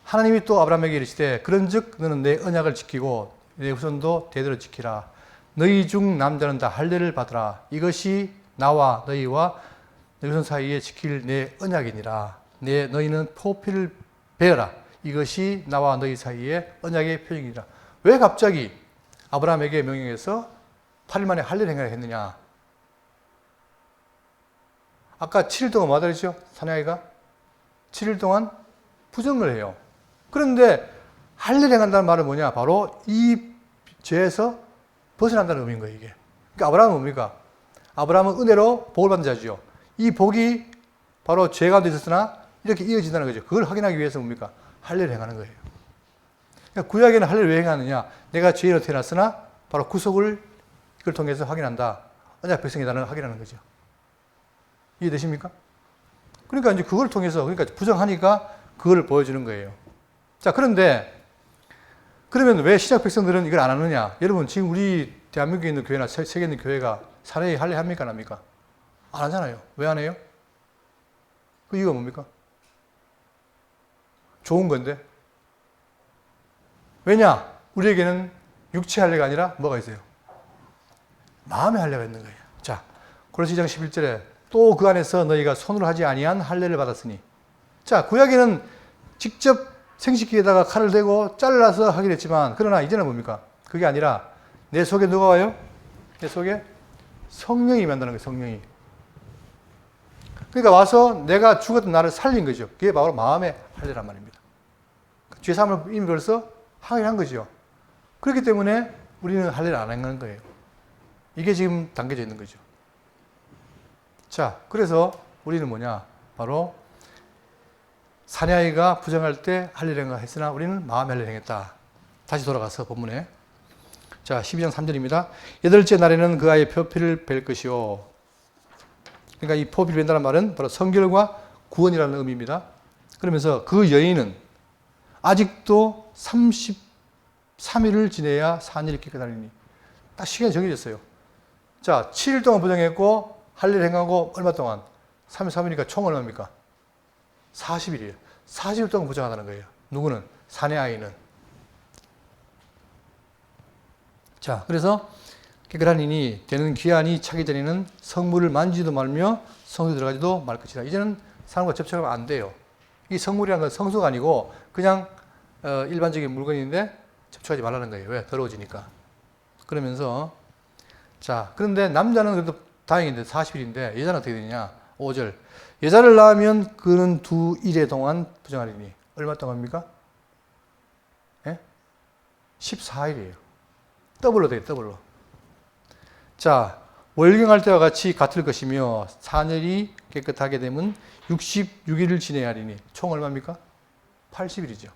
하나님이 또 아브라함에게 이르시되 그런즉 너는 내 언약을 지키고 내 후손도 대대로 지키라. 너희 중 남자는 다 할례를 받으라. 이것이 나와 너희와 너희 후손 사이에 지킬 내 언약이니라. 너희는 표피를 베어라. 이것이 나와 너희 사이에 언약의 표징이라. 왜 갑자기 아브라함에게 명령해서 8일 만에 할례를 행하였느냐? 아까 7일 동안 뭐 하더랬죠? 사냥이가 7일 동안 부정을 해요. 그런데 할례를 행한다는 말은 뭐냐? 바로 이 죄에서 벗어난다는 의미인 거예요, 이게. 그러니까 아브라함은 뭡니까? 아브라함은 은혜로 복을 받는 자죠. 이 복이 바로 죄 가운데 있었으나 이렇게 이어진다는 거죠. 그걸 확인하기 위해서 뭡니까? 할례를 행하는 거예요. 그러니까 구약에는 할례를 왜 행하느냐? 내가 죄인으로 태어났으나 바로 구속을 이걸 통해서 확인한다. 언약 백성이라는 확인하는 거죠. 이해되십니까? 그러니까 이제 그걸 통해서, 그러니까 부정하니까 그걸 보여주는 거예요. 자, 그런데 그러면 왜 신약 백성들은 이걸 안 하느냐? 여러분, 지금 우리 대한민국에 있는 교회나 세계에 있는 교회가 사례에 할례합니까? 안 합니까? 안 하잖아요. 왜 안 해요? 그 이유가 뭡니까? 좋은 건데. 왜냐? 우리에게는 육체 할례가 아니라 뭐가 있어요? 마음의 할례가 있는 거예요. 자, 고린도서 2장 11절에 또 그 안에서 너희가 손으로 하지 아니한 할례를 받았으니. 자, 구약에는 직접 생식기에다가 칼을 대고 잘라서 하기로 했지만, 그러나 이제는 뭡니까? 그게 아니라 내 속에 누가 와요? 내 속에 성령이 만드는 거예요. 성령이. 그러니까 와서 내가 죽었던 나를 살린 거죠. 그게 바로 마음의 할례란 말입니다. 죄사함을 이미 벌써 하긴 한 거죠. 그렇기 때문에 우리는 할례를 안 하는 거예요. 이게 지금 담겨져 있는 거죠. 자, 그래서 우리는 뭐냐? 바로 사내아이가 부정할 때 할례를 행했으나 우리는 마음의 할례를 행했다. 다시 돌아가서 본문에. 자, 12장 3절입니다. 여덟째 날에는 그 아이의 표피를 뺄 것이요. 그러니까 이 표피를 뺀다는 말은 바로 성결과 구원이라는 의미입니다. 그러면서 그 여인은 아직도 33일을 지내야 산일이 깨끗하리니. 딱 시간이 정해졌어요. 자, 7일 동안 부정했고 할례를 행하고 얼마 동안? 33일이니까 총 얼마입니까? 40일이에요. 40일 동안 부정하다는 거예요. 누구는? 사내 아이는. 자, 그래서 깨끗한 인이 되는 기한이 차기 전에는 성물을 만지지도 말며 성소에 들어가지도 말 것이다. 이제는 사람과 접촉하면 안 돼요. 이 성물이라는 건 성소가 아니고 그냥 일반적인 물건인데 접촉하지 말라는 거예요. 왜? 더러워지니까. 그러면서 자, 그런데 남자는 그래도 다행인데 40일인데 여자는 어떻게 되느냐? 5절. 여자를 낳으면 그는 2일에 동안 부정하리니. 얼마 동안입니까? 예? 14일이에요. 더블로 돼요. 더블로. 자, 월경할 때와 같이 같을 것이며 사늘이 깨끗하게 되면 66일을 지내야 하리니. 총 얼마입니까? 80일이죠.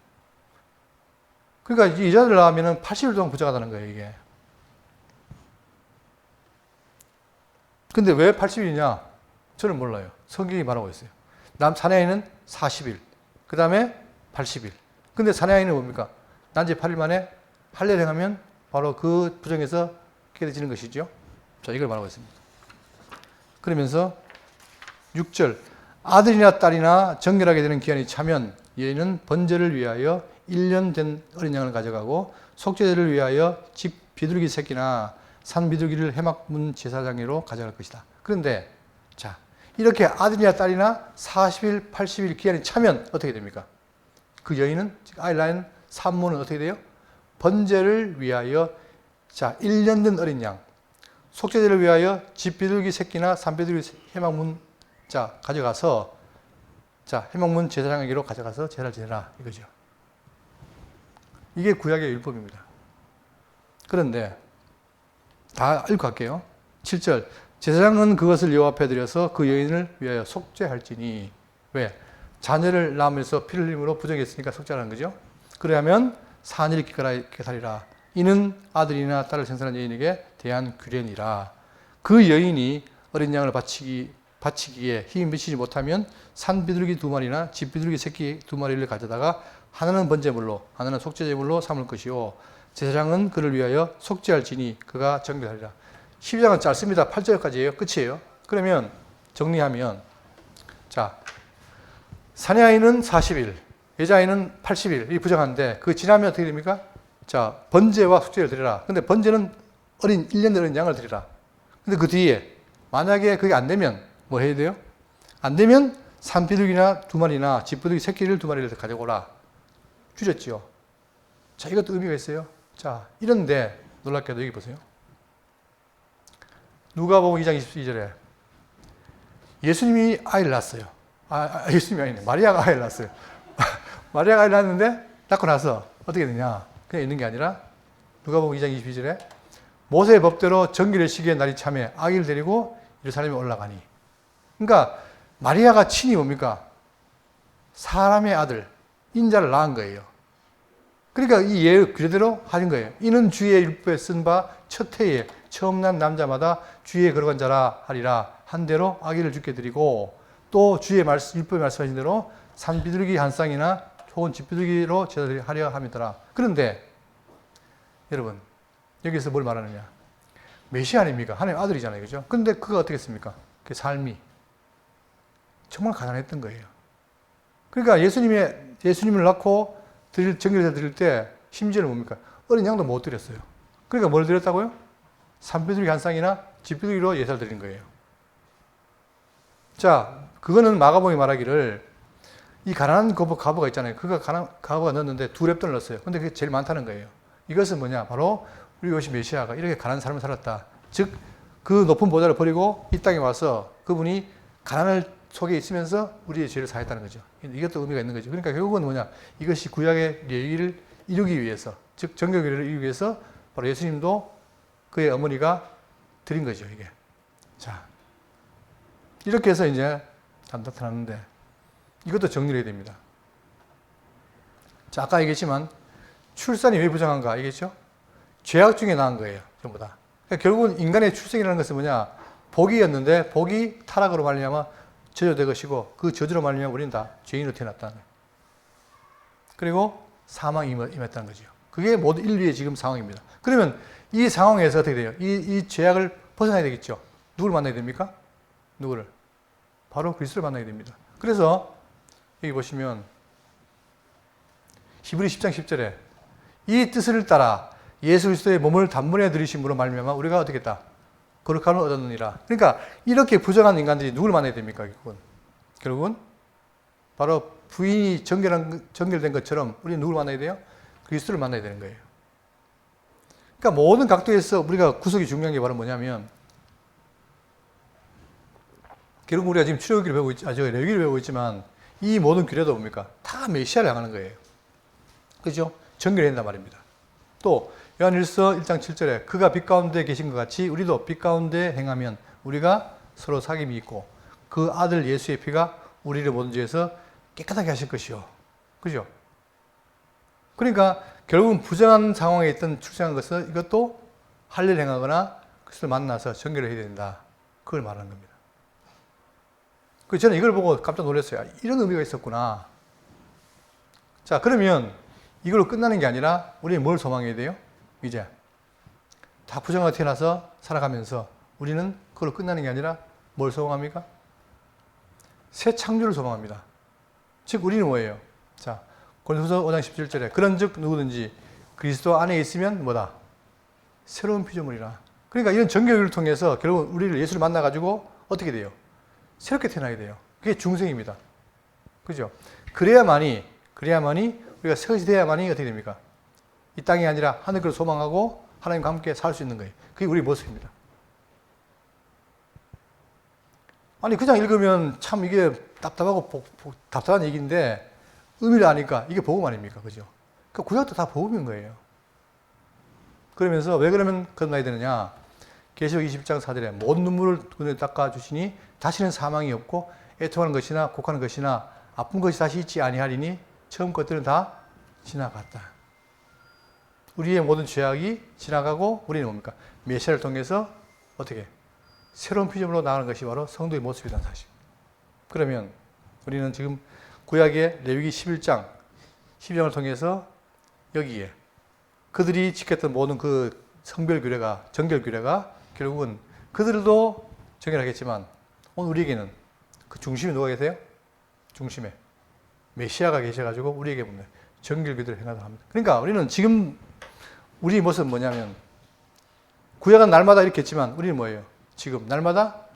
그러니까 이 여자를 낳으면 80일 동안 부정하다는 거예요. 이게. 근데 왜 80일이냐? 저는 몰라요. 성경이 말하고 있어요. 사내아이는 40일, 그 다음에 80일. 근데 사내아이는 뭡니까? 난지 8일 만에 할례를 행하면 바로 그 부정에서 깨끗해지는 것이죠. 자, 이걸 말하고 있습니다. 그러면서 6절. 아들이나 딸이나 정결하게 되는 기한이 차면 얘는 번제를 위하여 1년 된 어린 양을 가져가고 속죄제를 위하여 집 비둘기 새끼나 산 비둘기를 해막문 제사장으로 가져갈 것이다. 그런데 자, 이렇게 아들이나 딸이나 40일, 80일 기한이 차면 어떻게 됩니까? 그 여인은, 아이를 낳은 산모는 어떻게 돼요? 번제를 위하여 자, 1년 된 어린 양, 속죄제를 위하여 집 비둘기 새끼나 산 비둘기 해막문 자, 가져가서 자, 해막문 제사장에게로 가져가서 제사를 지내라 이거죠. 이게 구약의 율법입니다. 그런데 다 읽고 갈게요. 7절. 제사장은 그것을 여호와 앞에 드려서 그 여인을 위하여 속죄할지니. 왜? 자녀를 낳으면서 피를 흘림으로 부정했으니까 속죄하는 거죠. 그러면 산일이 깨끗하리라. 이는 아들이나 딸을 생산한 여인에게 대한 규례니라. 그 여인이 어린 양을 바치기에 힘이 미치지 못하면 산 비둘기 2마리나 집 비둘기 새끼 2마리를 가져다가 하나는 번제물로 하나는 속죄제물로 삼을 것이요. 제사장은 그를 위하여 속죄할지니 그가 정결하리라. 12장은 짧습니다. 8절까지예요. 끝이에요. 그러면 정리하면 자, 사내아이는 40일, 여자아이는 80일 이 부정한데 그 지나면 어떻게 됩니까? 자, 번제와 속죄를 드리라. 근데 번제는 1년 어린 양을 드리라. 근데 그 뒤에 만약에 그게 안 되면 뭐 해야 돼요? 안 되면 산 비둘기나 2마리나 집 비둘기 새끼를 2마리를 가지고 오라. 줄였죠. 자, 이것도 의미가 있어요. 자, 이런데 놀랍게도 여기 보세요. 누가복음 2장 22절에 예수님이 아이를 낳았어요. 예수님이 아니네. 마리아가 아이를 낳았어요. 마리아가 아이를 낳았는데 낳고 나서 어떻게 되냐? 그냥 있는 게 아니라 누가복음 2장 22절에 모세의 법대로 정결의 시기에 날이 참에 아기를 데리고 예루살렘에 올라가니. 그러니까 마리아가 친히 뭡니까? 사람의 아들, 인자를 낳은 거예요. 그러니까 이 예의 규례대로 하는 거예요. 이는 주의 율법에 쓴 바 첫 해에 처음 난 남자마다 주의 거룩한 자라 하리라 한 대로 아기를 주께 드리고 또 주의 율법에 말씀하신 대로 산비둘기 한 쌍이나 혹은 집비둘기로 제사를 하려 함이더라. 그런데 여러분 여기서 뭘 말하느냐? 메시아 아닙니까? 하나님 아들이잖아요. 그죠? 근데 그가 어떻게 했습니까? 그 삶이 정말 가난했던 거예요. 그러니까 예수님을 낳고 정결제사 드릴 때 심지어는 뭡니까? 어린 양도 못 드렸어요. 그러니까 뭘 드렸다고요? 산비둘기 한 쌍이나 집비둘기로 예사를 드린 거예요. 자, 그거는 마가복음이 말하기를 이 가난한 과부가 있잖아요. 그가 과부가 넣었는데 2랩돈을 넣었어요. 근데 그게 제일 많다는 거예요. 이것은 뭐냐? 바로 우리 오신 메시아가 이렇게 가난한 삶을 살았다. 즉, 그 높은 보좌를 버리고 이 땅에 와서 그분이 가난을 속에 있으면서 우리의 죄를 사했다는 거죠. 이것도 의미가 있는 거죠. 그러니까 결국은 뭐냐? 이것이 구약의 예의를 이루기 위해서, 즉 정결기를 이루기 위해서 바로 예수님도 그의 어머니가 드린 거죠. 이게. 자, 이렇게 해서 이제 나타났는데 이것도 정리를 해야 됩니다. 자, 아까 얘기했지만 출산이 왜 부정한가 알겠죠? 죄악 중에 낳은 거예요. 전부 다. 그러니까 결국은 인간의 출생이라는 것은 뭐냐? 복이었는데 복이 타락으로 말미암아 저주될 것이고 그 저주로 말미암아 우리는 다 죄인으로 태어났다는 거예요. 그리고 사망이 임했다는 거죠. 그게 모두 인류의 지금 상황입니다. 그러면 이 상황에서 어떻게 돼요? 이 죄악을 벗어나야 되겠죠. 누구를 만나야 됩니까? 누구를? 바로 그리스도를 만나야 됩니다. 그래서 여기 보시면 히브리 10장 10절에 이 뜻을 따라 예수 그리스도의 몸을 단번에 들이심으로 말미암아 우리가 어떻게 했다? 거룩함을 얻었느니라. 그러니까 이렇게 부정한 인간들이 누구를 만나야 됩니까? 결국은 바로 부인이 정결된 것처럼 우리는 누구를 만나야 돼요? 그리스도를 만나야 되는 거예요. 그러니까 모든 각도에서 우리가 구속이 중요한 게 바로 뭐냐면 결국 우리가 지금 출애굽기를 배우고 레위기를 배우고 있지만 이 모든 규례도 뭡니까? 다 메시아를 향하는 거예요. 그죠? 정결해야 된단 말입니다. 또 요한일서 1장 7절에 그가 빛 가운데 계신 것 같이 우리도 빛 가운데 행하면 우리가 서로 사귐이 있고 그 아들 예수의 피가 우리를 모든 죄에서 깨끗하게 하실 것이요. 그죠? 그러니까 결국은 부정한 상황에 있던 출생한 것은 이것도 할례를 행하거나 그것을 만나서 정결을 해야 된다. 그걸 말하는 겁니다. 저는 이걸 보고 깜짝 놀랐어요. 이런 의미가 있었구나. 자, 그러면 이걸로 끝나는 게 아니라 우리는 뭘 소망해야 돼요? 이제 다 부정하게 태어나서 살아가면서 우리는 그걸로 끝나는 게 아니라 뭘 소망합니까? 새 창조를 소망합니다. 즉 우리는 뭐예요? 자, 고린도후서 5장 17절에 그런즉 누구든지 그리스도 안에 있으면 뭐다? 새로운 피조물이라. 그러니까 이런 정결을 통해서 결국 우리를 예수를 만나가지고 어떻게 돼요? 새롭게 태어나야 돼요. 그게 중생입니다. 그죠? 그래야만이 우리가 새것이 돼야만이 어떻게 됩니까? 이 땅이 아니라 하늘을 소망하고 하나님과 함께 살 수 있는 거예요. 그게 우리 모습입니다. 아니 그냥 읽으면 참 이게 답답한 얘기인데 의미를 아니까 이게 복음 아닙니까? 그죠? 그러니까 구약도 다 복음인 거예요. 그러면서 왜 그러면 건너야 되느냐? 계시록 20장 4절에 모든 눈물을 눈에 닦아주시니 다시는 사망이 없고 애통하는 것이나 곡하는 것이나 아픈 것이 다시 있지 아니하리니 처음 것들은 다 지나갔다. 우리의 모든 죄악이 지나가고 우리는 뭡니까? 메시아를 통해서 어떻게? 새로운 피조물로 나가는 것이 바로 성도의 모습이라는 사실. 그러면 우리는 지금 구약의 레위기 11장, 12장을 통해서 여기에 그들이 지켰던 모든 그 성별 규례가, 정결 규례가 결국은 그들도 정결하겠지만 오늘 우리에게는 그 중심에 누가 계세요? 중심에 메시아가 계셔가지고 우리에게 보면 정결 규례를 행하도록 합니다. 그러니까 우리는 지금 우리 모습은 뭐냐면 구약은 날마다 이렇게 했지만 우리는 뭐예요? 지금 날마다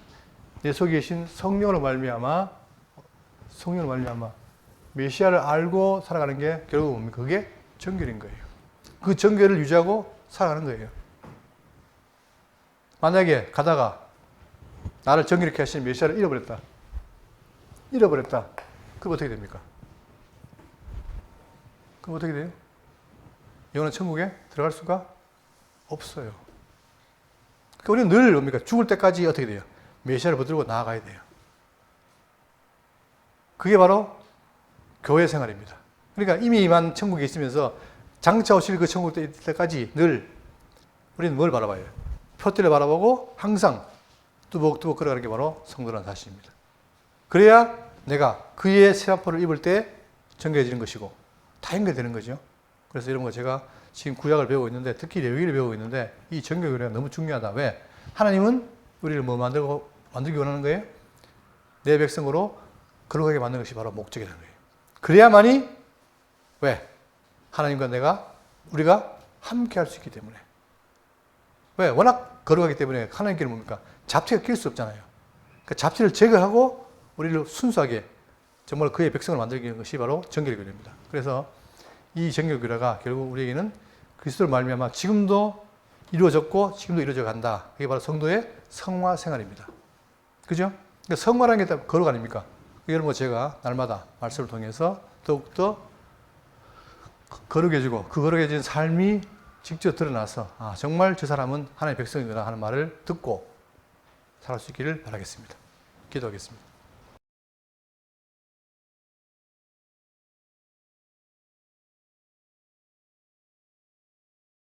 내 속에 계신 성령으로 말미암아 메시아를 알고 살아가는 게 결국 뭡니까? 그게 정결인 거예요. 그 정결을 유지하고 살아가는 거예요. 만약에 가다가 나를 정결케 하신 메시아를 잃어버렸다. 그럼 어떻게 됩니까? 그럼 어떻게 돼요? 영원한 천국에 들어갈 수가 없어요. 그러니까 우리는 늘 뭡니까? 죽을 때까지 어떻게 돼요? 메시아를 붙들고 나아가야 돼요. 그게 바로 교회 생활입니다. 그러니까 이미 임한 천국에 있으면서 장차 오실 그 천국 때까지 늘 우리는 뭘 바라봐요? 표대를 바라보고 항상 뚜벅뚜벅 걸어가는 게 바로 성도라는 사실입니다. 그래야 내가 그의 세마포를 입을 때 정결해지는 것이고 다 연결되는 거죠. 그래서 이런 거 제가 지금 구약을 배우고 있는데 특히 레위기를 배우고 있는데 이 정결교회가 너무 중요하다. 왜? 하나님은 우리를 뭐 만들기 원하는 거예요? 내 백성으로 거룩하게 만드는 것이 바로 목적이라는 거예요. 그래야만이 왜? 하나님과 우리가 함께 할 수 있기 때문에. 왜? 워낙 거룩하기 때문에 하나님께는 뭡니까? 잡티가 낄 수 없잖아요. 그 잡티를 제거하고 우리를 순수하게 정말 그의 백성을 만들기 것이 바로 정결교회입니다. 그래서 이 정결교회가 결국 우리에게는 그리스도를 말미암아 지금도 이루어졌고 지금도 이루어져 간다. 그게 바로 성도의 성화 생활입니다. 그죠? 그러니까 성화라는 게 거룩 아닙니까? 여러분 제가 날마다 말씀을 통해서 더욱더 거룩해지고 그 거룩해진 삶이 직접 드러나서 아, 정말 저 사람은 하나님의 백성이구나 하는 말을 듣고 살아갈 수 있기를 바라겠습니다. 기도하겠습니다.